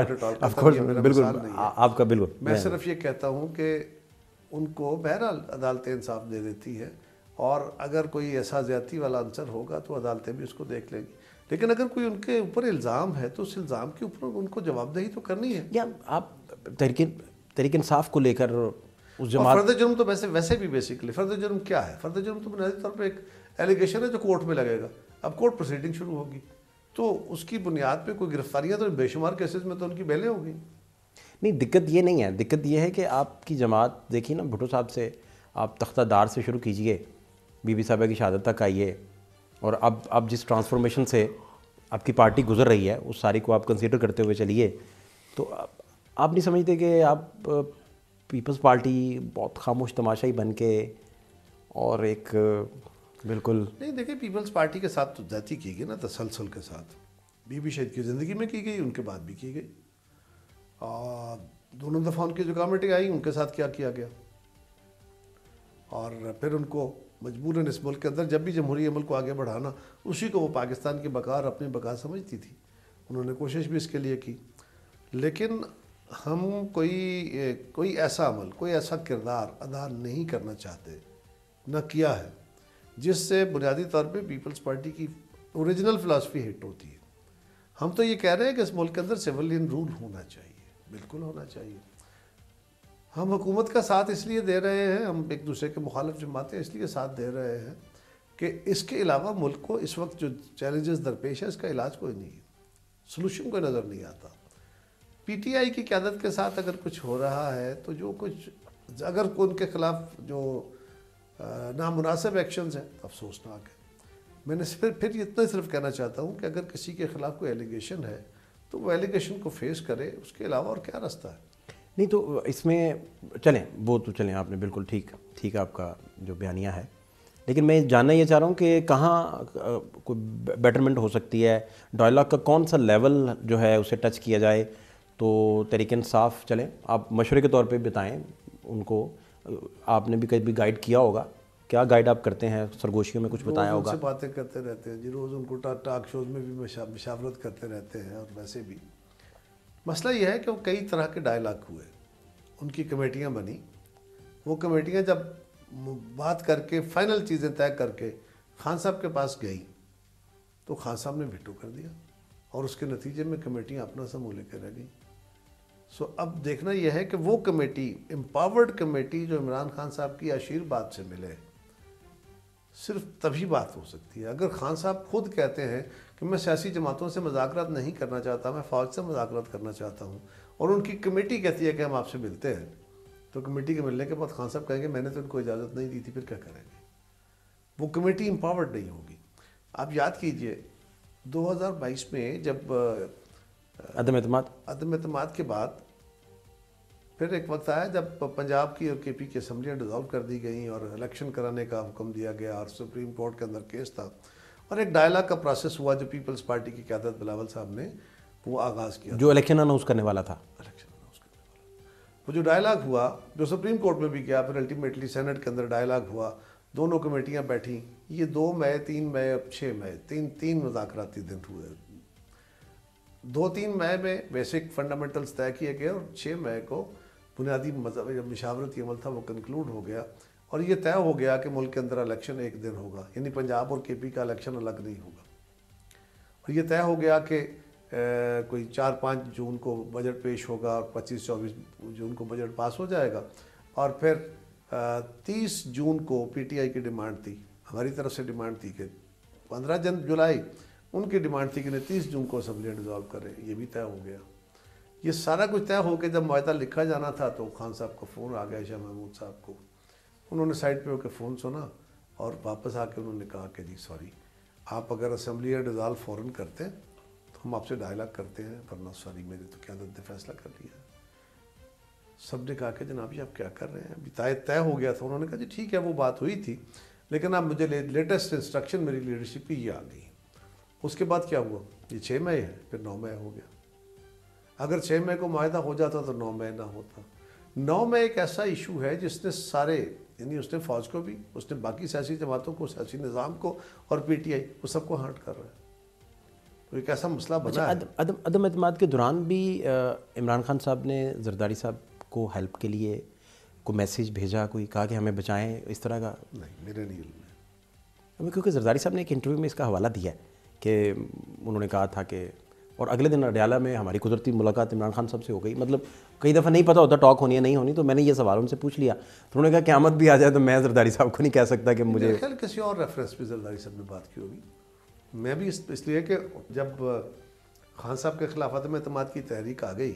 بالکل آپ کا بالکل. میں صرف یہ کہتا ہوں کہ ان کو بہرحال عدالتیں انصاف دے دیتی ہے، اور اگر کوئی ایسا زیادتی والا عنصر ہوگا تو عدالتیں بھی اس کو دیکھ لیں گی. لیکن اگر کوئی ان کے اوپر الزام ہے تو اس الزام کے اوپر ان کو جواب دہی تو کرنی ہے. یا آپ تحریک انصاف کو لے کر اس جماعت، فرد جرم تو ویسے بھی بیسیکلی فرد جرم کیا ہے؟ فرد جرم تو بنیادی طور پہ ایک ایلیگیشن ہے جو کورٹ میں لگے گا. اب کورٹ پروسیڈنگ شروع ہوگی تو اس کی بنیاد پہ کوئی گرفتاریاں تو بے شمار کیسز میں تو ان کی بیلیں ہوگی. نہیں دقت یہ نہیں ہے. دقت یہ ہے کہ آپ کی جماعت دیکھیے نا، بھٹو صاحب سے آپ تختہ دار سے شروع کیجئے، بی بی صاحبہ کی شہادت تک آئیے، اور اب جس ٹرانسفارمیشن سے آپ کی پارٹی گزر رہی ہے اس ساری کو آپ کنسیڈر کرتے ہوئے چلیے. تو آپ نہیں سمجھتے کہ آپ پیپلز پارٹی بہت خاموش تماشائی بن کے اور ایک بالکل نہیں. دیکھیں پیپلز پارٹی کے ساتھ تو زیادتی کی گئی نا تسلسل کے ساتھ. بی بی شہید کی زندگی میں کی گئی، ان کے بعد بھی کی گئی. اور دونوں دفعہ ان کی جو کمیٹی آئی ان کے ساتھ کیا کیا گیا، اور پھر ان کو مجبوراً اس ملک کے اندر جب بھی جمہوری عمل کو آگے بڑھانا، اسی کو وہ پاکستان کی بقا اور اپنی بقا سمجھتی تھی. انہوں نے کوشش بھی اس کے لیے کی. لیکن ہم کوئی ایسا عمل، کوئی ایسا کردار ادا نہیں کرنا چاہتے، نہ کیا ہے، جس سے بنیادی طور پہ پیپلز پارٹی کی اوریجنل فلاسفی ہٹ ہوتی ہے. ہم تو یہ کہہ رہے ہیں کہ اس ملک کے اندر سویلین رول ہونا چاہیے، بالکل ہونا چاہیے. ہم حکومت کا ساتھ اس لیے دے رہے ہیں، ہم ایک دوسرے کے مخالف جماعتیں اس لیے ساتھ دے رہے ہیں کہ اس کے علاوہ ملک کو اس وقت جو چیلنجز درپیش ہے اس کا علاج کوئی نہیں ہے، سلوشن کوئی نظر نہیں آتا. پی ٹی آئی کی قیادت کے ساتھ اگر کچھ ہو رہا ہے تو جو کچھ اگر ان کے خلاف جو نامناسب ایکشنز ہیں افسوسناک ہے. میں نے پھر اتنا صرف کہنا چاہتا ہوں کہ اگر کسی کے خلاف کوئی ایلیگیشن ہے تو وہ ایلیگیشن کو فیس کرے، اس کے علاوہ اور کیا رستہ ہے. نہیں تو اس میں چلیں، وہ تو چلیں، آپ نے بالکل ٹھیک آپ کا جو بیانیہ ہے. لیکن میں جاننا یہ چاہ رہا ہوں کہ کہاں کوئی بیٹرمنٹ ہو سکتی ہے، ڈائلاگ کا کون سا لیول جو ہے اسے ٹچ کیا جائے تو تحریک انصاف. چلیں آپ مشورے کے طور پہ بتائیں ان کو، آپ نے بھی کبھی گائیڈ کیا ہوگا، کیا گائیڈ آپ کرتے ہیں؟ سرگوشیوں میں کچھ بتایا ہوگا؟ روز ان سے باتیں کرتے رہتے ہیں جی، روز ان کو ٹاک شوز میں بھی مشاورت کرتے رہتے ہیں. اور ویسے بھی مسئلہ یہ ہے کہ وہ کئی طرح کے ڈائلاگ ہوئے، ان کی کمیٹیاں بنی. وہ کمیٹیاں جب بات کر کے فائنل چیزیں طے کر کے خان صاحب کے پاس گئی تو خان صاحب نے ویٹو کر دیا، اور اس کے نتیجے میں کمیٹیاں اپنا سا منہ لے کے رہ گئیں. سو اب دیکھنا یہ ہے کہ وہ کمیٹی، امپاورڈ کمیٹی جو عمران خان صاحب کی عشیر بات سے ملے، صرف تبھی بات ہو سکتی ہے اگر خان صاحب خود کہتے ہیں کہ میں سیاسی جماعتوں سے مذاکرات نہیں کرنا چاہتا، میں فوج سے مذاکرات کرنا چاہتا ہوں، اور ان کی کمیٹی کہتی ہے کہ ہم آپ سے ملتے ہیں، تو کمیٹی کے ملنے کے بعد خان صاحب کہیں گے میں نے تو ان کو اجازت نہیں دی تھی، پھر کیا کریں گے؟ وہ کمیٹی امپاورڈ نہیں ہوگی۔ آپ یاد کیجئے 2022 میں جب عدم اعتماد کے بعد پھر ایک وقت آیا جب پنجاب کی اور کے پی کی اسمبلیاں ڈیزالو کر دی گئیں اور الیکشن کرانے کا حکم دیا گیا اور سپریم کورٹ کے اندر کیس تھا، اور ایک ڈائلاگ کا پروسیس ہوا جو پیپلز پارٹی کی قیادت بلاول صاحب نے وہ آغاز کیا، جو الیکشن اناؤنس کرنے والا تھا، وہ جو ڈائلاگ ہوا جو سپریم کورٹ میں بھی گیا، پھر الٹیمیٹلی سینٹ کے اندر ڈائلاگ ہوا، دونوں کمیٹیاں بیٹھیں، یہ 2 مئی 3 مئی اور 6 مئی تین مذاکراتی دن ہوئے۔ 2-3 مئی میں بیسک فنڈامنٹلز طے کیے گئے اور 6 مئی کو بنیادی مشاورتی عمل تھا وہ کنکلوڈ ہو گیا، اور یہ طے ہو گیا کہ ملک کے اندر الیکشن ایک دن ہوگا، یعنی پنجاب اور کے پی کا الیکشن الگ نہیں ہوگا، اور یہ طے ہو گیا کہ کوئی 4-5 جون کو بجٹ پیش ہوگا اور 25-24 جون کو بجٹ پاس ہو جائے گا، اور پھر 30 جون کو پی ٹی آئی کی ڈیمانڈ تھی، ہماری طرف سے ڈیمانڈ تھی کہ 15 جولائی ان کی ڈیمانڈ تھی کہ 30 جون کو اسمبلیاں ڈیزالو کریں، یہ بھی طے ہو گیا۔ یہ سارا کچھ طے ہو کے جب معاہدہ لکھا جانا تھا تو خان صاحب کو فون آ گیا، شاہ محمود صاحب کو، انہوں نے سائٹ پہ ہو کے فون سنا اور واپس آ کے انہوں نے کہا کہ جی سوری، آپ اگر اسمبلیاں ڈیزالو فوراً کرتے ہیں تو ہم آپ سے ڈائلاگ کرتے ہیں، ورنہ سوری میری تو قیادت نے فیصلہ کر لیا۔ سب نے کہا کہ جناب جی آپ کیا کر رہے ہیں، ابھی طے ہو گیا تھا۔ انہوں نے کہا جی ٹھیک ہے وہ بات ہوئی تھی، لیکن اب مجھے لیٹسٹ انسٹرکشن میری لیڈرشپ کی یہ آ گئی۔ اس کے بعد کیا ہوا، یہ 6 مئی ہے، پھر 9 مئی ہو گیا۔ اگر 6 مئی کو معاہدہ ہو جاتا تو 9 مئی نہ ہوتا۔ 9 مئی ایک ایسا ایشو ہے جس نے سارے، یعنی اس نے فوج کو بھی، اس نے باقی سیاسی جماعتوں کو، سیاسی نظام کو اور پی ٹی آئی وہ سب کو ہارٹ کر رہا ہے، تو ایک ایسا مسئلہ بنا ہے۔ عدم اعتماد کے دوران بھی عمران خان صاحب نے زرداری صاحب کو ہیلپ کے لیے کوئی میسیج بھیجا، کوئی کہا کہ ہمیں بچائیں، اس طرح کا؟ نہیں، میرے نہیں علم ہے۔ کیونکہ زرداری صاحب نے ایک انٹرویو میں اس کا حوالہ دیا ہے کہ انہوں نے کہا تھا کہ، اور اگلے دن اڈیالہ میں ہماری قدرتی ملاقات عمران خان صاحب سے ہو گئی، مطلب کئی دفعہ نہیں پتہ ہوتا ٹاک ہونی ہے نہیں ہونی، تو میں نے یہ سوال ان سے پوچھ لیا، تو انہوں نے کہا قیامت بھی آ جائے تو میں زرداری صاحب کو نہیں کہہ سکتا کہ مجھے، خیال کسی اور ریفرنس پہ زرداری صاحب نے بات کی ہوگی۔ میں بھی اس لیے کہ جب خان صاحب کے خلاف عدم اعتماد کی تحریک آ گئی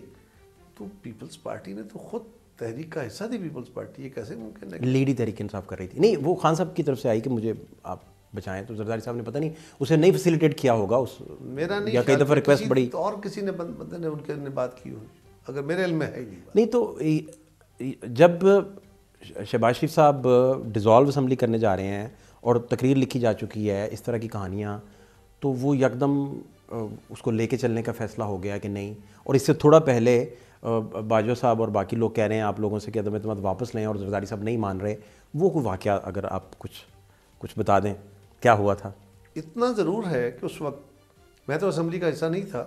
تو پیپلز پارٹی نے تو خود تحریک کا حصہ تھی، پیپلز پارٹی، یہ کیسے ممکن ہے؟ لیڈی تحریک انصاف کر رہی تھی، نہیں وہ خان صاحب کی طرف سے آئی کہ مجھے آپ بچائیں، تو زرداری صاحب نے پتہ نہیں اسے نہیں فیسیلیٹیٹ کیا ہوگا، اس میرا نہیں، یا کئی دفعہ ریکویسٹ بڑی، اور کسی نے بندے نے ان کے نے بات کی ہوگی، اگر میرے علم میں ہے نہیں۔ تو جب شہباز شریف صاحب ڈیزالو اسمبلی کرنے جا رہے ہیں اور تقریر لکھی جا چکی ہے اس طرح کی کہانیاں، تو وہ یکدم اس کو لے کے چلنے کا فیصلہ ہو گیا کہ نہیں، اور اس سے تھوڑا پہلے باجوہ صاحب اور باقی لوگ کہہ رہے ہیں آپ لوگوں سے کہ عدم اعتماد واپس لیں، اور زرداری صاحب نہیں مان رہے، وہ کوئی واقعہ اگر آپ کچھ بتا دیں کیا ہوا تھا؟ اتنا ضرور ہے کہ اس وقت میں تو اسمبلی کا حصہ نہیں تھا،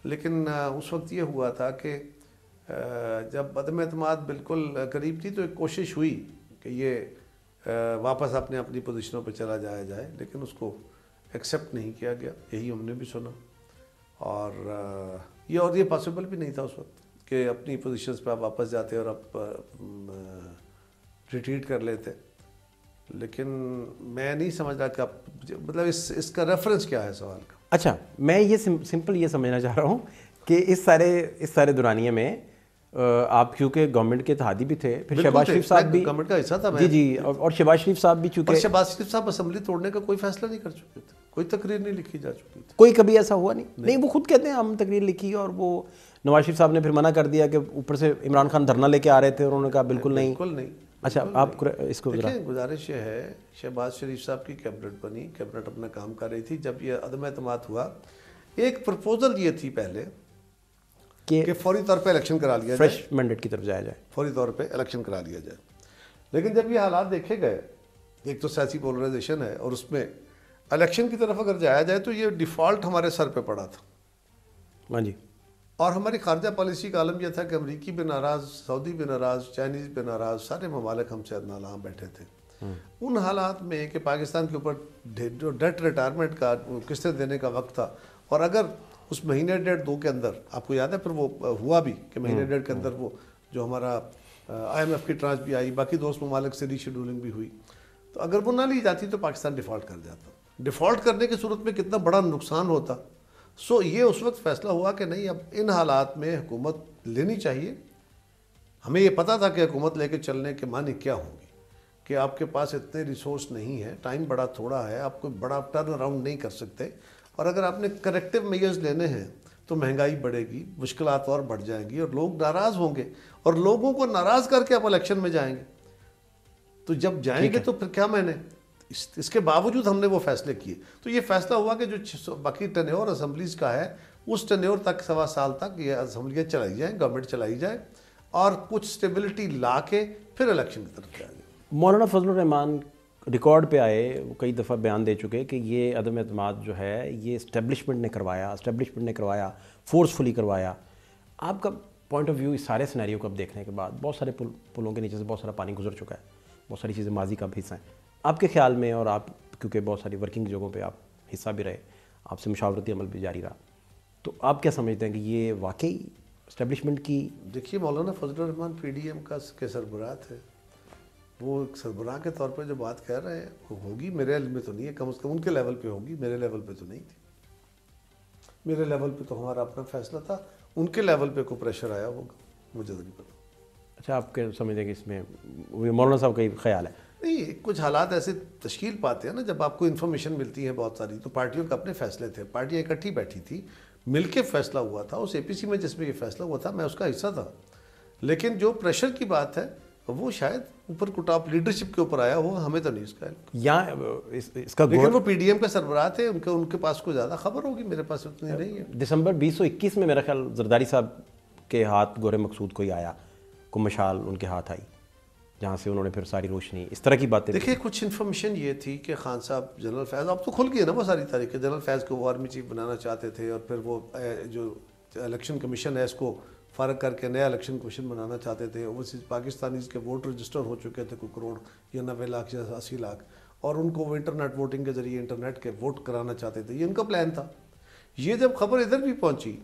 لیکن اس وقت یہ ہوا تھا کہ جب عدم اعتماد بالکل قریب تھی تو ایک کوشش ہوئی کہ یہ واپس اپنی پوزیشنوں پہ چلا جائے، لیکن اس کو ایکسیپٹ نہیں کیا گیا، یہی ہم نے بھی سنا، اور یہ پاسبل بھی نہیں تھا اس وقت کہ اپنی پوزیشنز پہ آپ واپس جاتے اور آپ ریٹریٹ کر لیتے۔ لیکن میں نہیں سمجھ رہا کہ مطلب اس کا ریفرنس کیا ہے سوال کا۔ اچھا، میں یہ سمپل یہ سمجھنا چاہ رہا ہوں کہ اس سارے دورانیے میں آپ کیونکہ گورنمنٹ کے اتحادی بھی تھے، پھر شہباز شریف صاحب بھی گورنمنٹ کا حصہ تھا، جی، اور شہباز شریف صاحب بھی، چونکہ شہباز شریف صاحب اسمبلی توڑنے کا کوئی فیصلہ نہیں کر چکے تھے، کوئی تقریر نہیں لکھی جا چکی تھی، کوئی کبھی ایسا ہوا نہیں، وہ خود کہتے ہیں ہم تقریر لکھی، اور وہ نواز شریف صاحب نے پھر منع کر دیا کہ اوپر سے عمران خان دھرنا لے کے آ رہے تھے، اور انہوں نے کہا بالکل نہیں۔ اچھا، آپ اس کو دیکھیں، گزارش یہ ہے، شہباز شریف صاحب کی کیبنٹ بنی، کیبنٹ اپنا کام کر رہی تھی، جب یہ عدم اعتماد ہوا ایک پرپوزل یہ تھی پہلے کہ فوری طور پہ الیکشن کرا لیا جائے، فریش مینڈیٹ کی طرف جایا جائے، فوری طور پہ الیکشن کرا لیا جائے، لیکن جب یہ حالات دیکھے گئے، ایک تو سیاسی پولرائزیشن ہے، اور اس میں الیکشن کی طرف اگر جایا جائے تو یہ ڈیفالٹ ہمارے سر پہ پڑا تھا، ہاں جی، اور ہماری خارجہ پالیسی کا عالم یہ تھا کہ امریکی بھی ناراض، سعودی بھی ناراض، چائنیز بھی ناراض، سارے ممالک ہم سے نالاں بیٹھے تھے۔ ان حالات میں کہ پاکستان کے اوپر جو ڈیٹ ریٹائرمنٹ کا قسطیں دینے کا وقت تھا، اور اگر اس مہینے 1.5-2 کے اندر، آپ کو یاد ہے پھر وہ ہوا بھی کہ مہینے 1.5 کے اندر وہ جو ہمارا IMF کی ٹرانچ بھی آئی، باقی دوست ممالک سے ری شیڈولنگ بھی ہوئی، تو اگر وہ نہ لی جاتی تو پاکستان ڈیفالٹ کر جاتا. ڈیفالٹ کرنے کی صورت میں کتنا بڑا نقصان ہوتا. یہ اس وقت فیصلہ ہوا کہ نہیں, اب ان حالات میں حکومت لینی چاہیے. ہمیں یہ پتا تھا کہ حکومت لے کے چلنے کے معنی کیا ہوں گی, کہ آپ کے پاس اتنے ریسورس نہیں ہے, ٹائم بڑا تھوڑا ہے, آپ کوئی بڑا ٹرن اراؤنڈ نہیں کر سکتے, اور اگر آپ نے کریکٹیو میجرز لینے ہیں تو مہنگائی بڑھے گی, مشکلات اور بڑھ جائیں گی, اور لوگ ناراض ہوں گے, اور لوگوں کو ناراض کر کے آپ الیکشن میں جائیں گے. تو جب جائیں گے تو پھر کیا میں نے اس کے باوجود ہم نے وہ فیصلے کیے. تو یہ فیصلہ ہوا کہ جو باقی ٹینیور اسمبلیز کا ہے اس ٹینیور تک 1.25 سال تک یہ اسمبلیاں چلائی جائیں, گورنمنٹ چلائی جائے, اور کچھ سٹیبلٹی لا کے پھر الیکشن کی طرف جائیں گے. مولانا فضل الرحمان ریکارڈ پہ آئے, وہ کئی دفعہ بیان دے چکے کہ یہ عدم اعتماد جو ہے یہ اسٹیبلشمنٹ نے کروایا, فورسفلی کروایا. آپ کا پوائنٹ آف ویو اس سارے سینیریو کو اب دیکھنے کے بعد, بہت سارے پلوں کے نیچے سے بہت سارا پانی گزر چکا ہے, بہت ساری چیزیں ماضی کا بھی حصہ ہیں, آپ کے خیال میں, اور آپ کیونکہ بہت ساری ورکنگ جگہوں پہ آپ حصہ بھی رہے, آپ سے مشاورتی عمل بھی جاری رہا, تو آپ کیا سمجھتے ہیں کہ یہ واقعی اسٹیبلشمنٹ کی؟ دیکھیے مولانا فضل الرحمان پی ڈی ایم کے سربراہ تھے, وہ ایک سربراہ کے طور پہ جو بات کہہ رہے ہیں وہ ہوگی, میرے علم میں تو نہیں ہے, کم از کم ان کے لیول پہ ہوگی, میرے لیول پہ تو نہیں تھی. میرے لیول پہ تو ہمارا اپنا فیصلہ تھا, ان کے لیول پہ کوئی پریشر آیا ہوگا, مجھے تو نہیں پتا. اچھا, آپ کے سمجھتے ہیں کہ اس میں مولانا صاحب کا خیال ہے؟ نہیں, کچھ حالات ایسے تشکیل پاتے ہیں نا, جب آپ کو انفارمیشن ملتی ہے بہت ساری, تو پارٹیوں کے اپنے فیصلے تھے, پارٹیاں اکٹھی بیٹھی تھی, مل کے فیصلہ ہوا تھا. اس اے پی سی میں جس میں یہ فیصلہ ہوا تھا میں اس کا حصہ تھا, لیکن جو پریشر کی بات ہے وہ شاید اوپر کو ٹاپ لیڈرشپ کے اوپر آیا ہوا, ہمیں تو نہیں اس کا علم. اس کا لیکن وہ پی ڈی ایم کے سربراہ تھے, ان کے پاس کوئی زیادہ خبر ہوگی, میرے پاس اتنی نہیں ہے. دسمبر 2021 میں میرا خیال زرداری صاحب کے ہاتھ گورے مقصود کو ہی آیا, کو مشال ان کے ہاتھ آئی, جہاں سے انہوں نے پھر ساری روشنی, اس طرح کی باتیں. دیکھیں کچھ انفارمیشن یہ تھی کہ خان صاحب جنرل فیض, اب تو کھل گئی نا وہ ساری تاریخیں, جنرل فیض کو وہ آرمی چیف بنانا چاہتے تھے, اور پھر وہ جو الیکشن کمیشن ہے اس کو فارغ کر کے نیا الیکشن کمیشن بنانا چاہتے تھے. اوورسیز پاکستانیز کے ووٹ رجسٹر ہو چکے تھے کوئی کروڑ یا 90 لاکھ یا 80 لاکھ, اور ان کو وہ انٹرنیٹ ووٹنگ کے ذریعے انٹرنیٹ کے ووٹ کرانا چاہتے تھے, یہ ان کا پلان تھا. یہ جب خبر ادھر بھی پہنچی,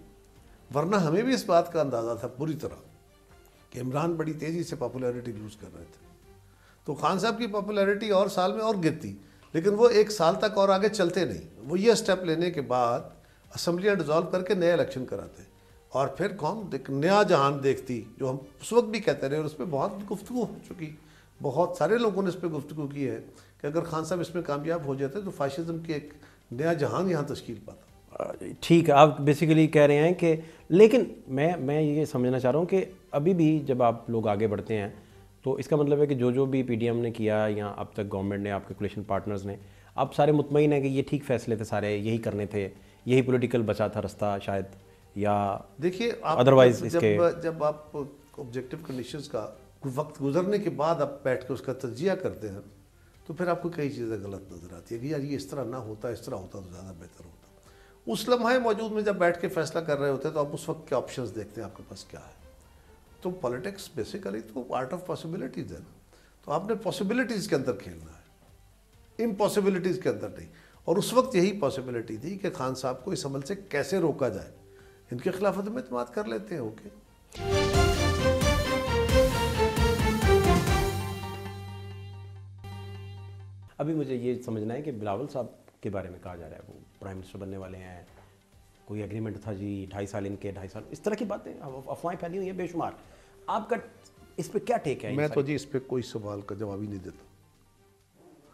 ورنہ ہمیں بھی اس بات کا اندازہ تھا پوری طرح کہ عمران بڑی تیزی سے پاپولیرٹی لوز کر رہے تھے, تو خان صاحب کی پاپولیرٹی اور سال میں اور گرتی, لیکن وہ ایک سال تک اور آگے چلتے نہیں. وہ یہ اسٹیپ لینے کے بعد اسمبلیاں ڈیزالو کر کے نئے الیکشن کراتے, اور پھر قوم نیا جہان دیکھتی, جو ہم اس وقت بھی کہتے رہے, اور اس پہ بہت گفتگو ہو چکی, بہت سارے لوگوں نے اس پہ گفتگو کی ہے کہ اگر خان صاحب اس میں کامیاب ہو جاتے تو فاشزم کی ایک نیا جہان یہاں تشکیل پاتا. ٹھیک ہے, آپ بیسیکلی کہہ رہے ہیں کہ, لیکن میں یہ سمجھنا چاہ رہا ہوں کہ ابھی بھی جب آپ لوگ آگے بڑھتے ہیں تو اس کا مطلب ہے کہ جو بھی پی ڈی ایم نے کیا یا اب تک گورنمنٹ نے, آپ کے کولیشن پارٹنرز نے, آپ سارے مطمئن ہیں کہ یہ ٹھیک فیصلے تھے, سارے یہی کرنے تھے, یہی پولیٹیکل بچا تھا رستہ شاید, یا دیکھیے ادروائز اس کے جب آپ آبجیکٹو کنڈیشنز کا وقت گزرنے کے بعد آپ بیٹھ کے اس کا تجزیہ کرتے ہیں تو پھر آپ کو کئی چیزیں غلط نظر آتی ہے کہ یار یہ اس طرح نہ ہوتا, اس طرح ہوتا تو زیادہ بہتر ہوتا. اس لمحے موجود میں جب بیٹھ کے فیصلہ کر رہے ہوتے ہیں تو آپ اس وقت کے آپشنز دیکھتے ہیں آپ کے پاس کیا ہے. تو پالیٹکس بیسیکلی تو آرٹ آف پاسبلٹیز ہے نا, تو آپ نے پاسبلٹیز کے اندر کھیلنا ہے, امپاسبلٹیز کے اندر نہیں. اور اس وقت یہی پاسبلٹی تھی کہ خان صاحب کو اس عمل سے کیسے روکا جائے. ان کے خلاف عدم اعتماد کر لیتے ہیں, اوکے. ابھی مجھے یہ سمجھنا ہے کہ بلاول صاحب کے بارے میں کہا جا رہا ہے وہ پرائم منسٹر بننے والے ہیں, کوئی ایگریمنٹ تھا جی 2.5 سال ان کے, 2.5 سال, اس طرح کی باتیں افواہیں پھیلی ہوئی ہیں بے شمار. آپ کا اس پہ کیا ٹیک ہے؟ میں تو جی اس پہ کوئی سوال کا جواب ہی نہیں دیتا.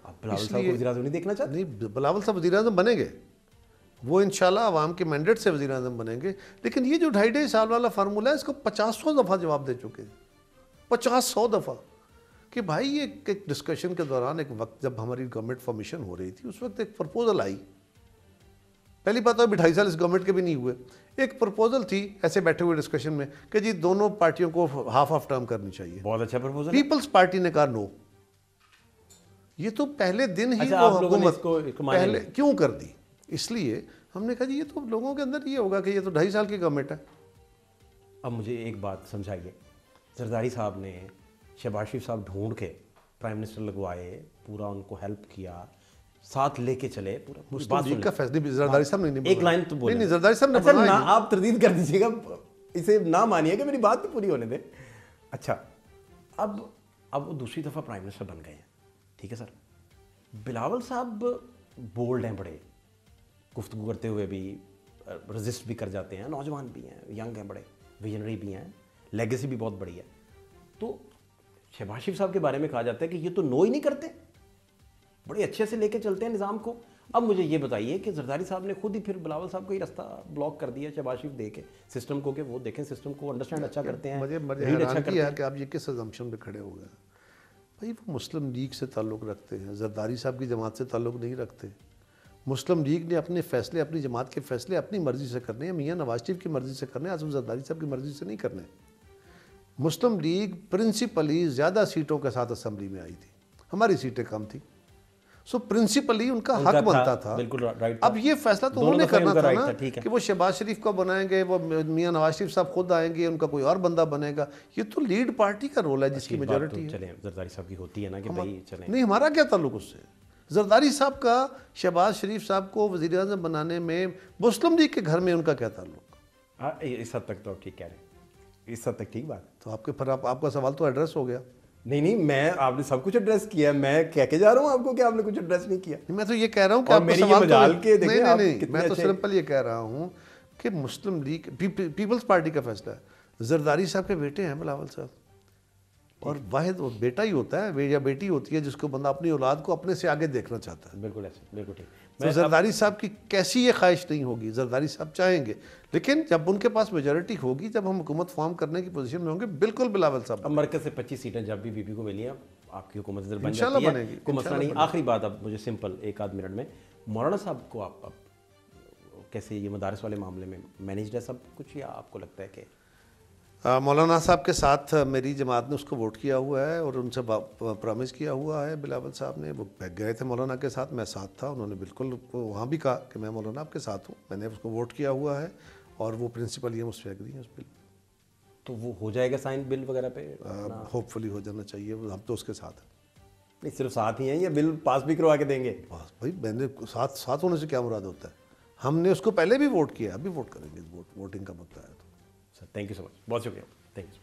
آپ بلاول صاحب کو وزیر اعظم نہیں دیکھنا چاہتے؟ نہیں, بلاول صاحب وزیر اعظم بنیں گے, وہ انشاءاللہ عوام کے مینڈیٹ سے وزیر اعظم بنیں گے. لیکن یہ جو 2.5 سال والا فارمولہ ہے اس کو 50-100 دفعہ جواب دے چکے ہیں, 50-100 دفعہ, کہ بھائی یہ ایک ڈسکشن کے دوران ایک وقت جب ہماری گورنمنٹ فارمیشن ہو رہی تھی اس وقت ایک پرپوزل آئی. پہلی بات تو 2.5 سال اس گورنمنٹ کے بھی نہیں ہوئے, ایک پرپوزل تھی ایسے بیٹھے ہوئے ڈسکشن میں کہ جی دونوں پارٹیوں کو ہاف آف ٹرم کرنی چاہیے. بہت اچھا پرپوزل. پیپلز پارٹی نے کہا نو. یہ تو پہلے دن ہی وہ حکومت پہلے کیوں کر دی, اس لیے ہم نے کہا جی یہ تو لوگوں کے اندر یہ ہوگا کہ یہ تو 2.5 سال کی گورنمنٹ ہے. اب مجھے ایک بات سمجھائیے, زرداری صاحب نے شہباز شریف صاحب ڈھونڈ کے پرائم منسٹر لگوائے, پورا ان کو ہیلپ کیا, ساتھ لے کے چلے, پورا مسلم لیگ کا فیصلہ زرداری صاحب نے ایک لائن تو بولے, نہیں زرداری صاحب نے اچھا نا آپ تردید کر دیجیے گا, اسے نہ مانیے کہ میری بات تو پوری ہونے دیں. اچھا اب وہ دوسری دفعہ پرائم منسٹر بن گئے ہیں, ٹھیک ہے سر, بلاول صاحب بولڈ ہیں بڑے, گفتگو کرتے ہوئے بھی رزسٹ بھی کر جاتے ہیں, نوجوان بھی ہیں, ینگ ہیں, بڑے ویژنری بھی ہیں, لیگیسی بھی بہت بڑی ہے. تو شہباز شریف صاحب کے بارے میں کہا جاتا ہے کہ یہ تو نو ہی نہیں کرتے, بڑے اچھے سے لے کے چلتے ہیں نظام کو. اب مجھے یہ بتائیے کہ زرداری صاحب نے خود ہی پھر بلاول صاحب کو ہی رستہ بلاک کر دیا شہباز شریف دے کے سسٹم کو, کہ وہ دیکھیں سسٹم کو انڈرسٹینڈ اچھا کرتے ہیں, مجھے ریڈ اچھا کرتے ہیں. کہ آپ یہ کس اسمپشن پہ کھڑے ہو گئے؟ بھائی وہ مسلم لیگ سے تعلق رکھتے ہیں, زرداری صاحب کی جماعت سے تعلق نہیں رکھتے. مسلم لیگ نے اپنے فیصلے, اپنی جماعت کے فیصلے اپنی مرضی سے کرنے ہیں, میاں نواز شریف کی مرضی سے کرنے ہیں, اعظم زرداری صاحب کی مرضی سے نہیں کرنے. مسلم لیگ پرنسپلی زیادہ سیٹوں کے ساتھ اسمبلی میں آئی تھی, ہماری سیٹیں کم تھیں, سو پرنسپلی ان کا حق بنتا تھا. بالکل رائٹ. اب یہ فیصلہ تو انہوں نے کرنا تھا نا کہ وہ شہباز شریف کو بنائیں گے, وہ میاں نواز شریف صاحب خود آئیں گے, ان کا کوئی اور بندہ بنے گا. یہ تو لیڈ پارٹی کا رول ہے جس کی میجورٹی ہے. چلیں زرداری صاحب کی ہوتی ہے نا کہ بھائی چلیں, نہیں ہمارا کیا تعلق اس سے. زرداری صاحب کا شہباز شریف صاحب کو وزیر اعظم بنانے میں مسلم لیگ کے گھر میں ان کا کیا تعلق؟ اس حد تک تو آپ ٹھیک کہہ رہے ہیں, اس حد تک ٹھیک بات. تو آپ کا سوال تو ایڈریس ہو گیا. نہیں میں آپ نے سب کچھ ایڈریس کیا ہے, میں کہہ کے جا رہا ہوں آپ کو کہ آپ نے کچھ ایڈریس نہیں کیا. میں تو یہ کہہ رہا ہوں کہ آپ کا سوال نہیں, میں تو سمپل یہ کہہ رہا ہوں کہ مسلم لیگ پیپلز پارٹی کا فیصلہ ہے. زرداری صاحب کے بیٹے ہیں بلاول صاحب, اور واحد وہ بیٹا ہی ہوتا ہے یا بیٹی ہوتی ہے جس کو بندہ اپنی اولاد کو اپنے سے آگے دیکھنا چاہتا ہے. بالکل ایسے, بالکل ٹھیک. تو زرداری صاحب کی کیسی یہ خواہش نہیں ہوگی, زرداری صاحب چاہیں گے, لیکن جب ان کے پاس میجورٹی ہوگی, جب ہم حکومت فارم کرنے کی پوزیشن میں ہوں گے, بالکل بلاول صاحب. اب مرکز سے 25 سیٹیں جب بھی بی پی کو ملی ہیں آپ کی حکومت بن جاتی ہے, کوئی مسئلہ نہیں. آخری بات اب مجھے سمپل ایک آدھ منٹ میں, مولانا صاحب کو آپ کیسے یہ مدارس والے معاملے میں مینیجڈ ہے سب کچھ, یا آپ کو لگتا ہے کہ مولانا صاحب کے ساتھ میری جماعت نے اس کو ووٹ کیا ہوا ہے اور ان سے پرامس کیا ہوا ہے بلاول صاحب نے. وہ گئے تھے مولانا کے ساتھ, میں ساتھ تھا, انہوں نے بالکل وہاں بھی کہا کہ میں مولانا آپ کے ساتھ ہوں, میں نے اس کو ووٹ کیا ہوا ہے اور وہ پرنسپل یہ مجھ سے ایگری ہیں اس بل. تو وہ ہو جائے گا سائن بل وغیرہ پہ؟ ہوپ فلی ہو جانا چاہیے, ہم تو اس کے ساتھ ہیں. نہیں صرف ساتھ ہی ہیں یا بل پاس بھی کروا کے دیں گے؟ بس بھائی میں نے ساتھ ہونے سے کیا مراد ہوتا ہے, ہم نے اس کو پہلے بھی ووٹ کیا, ابھی ووٹ کریں گے, ووٹنگ کا مدعا ہے. سر تھینک یو سو مچ, بہت شکریہ, تھینک یو.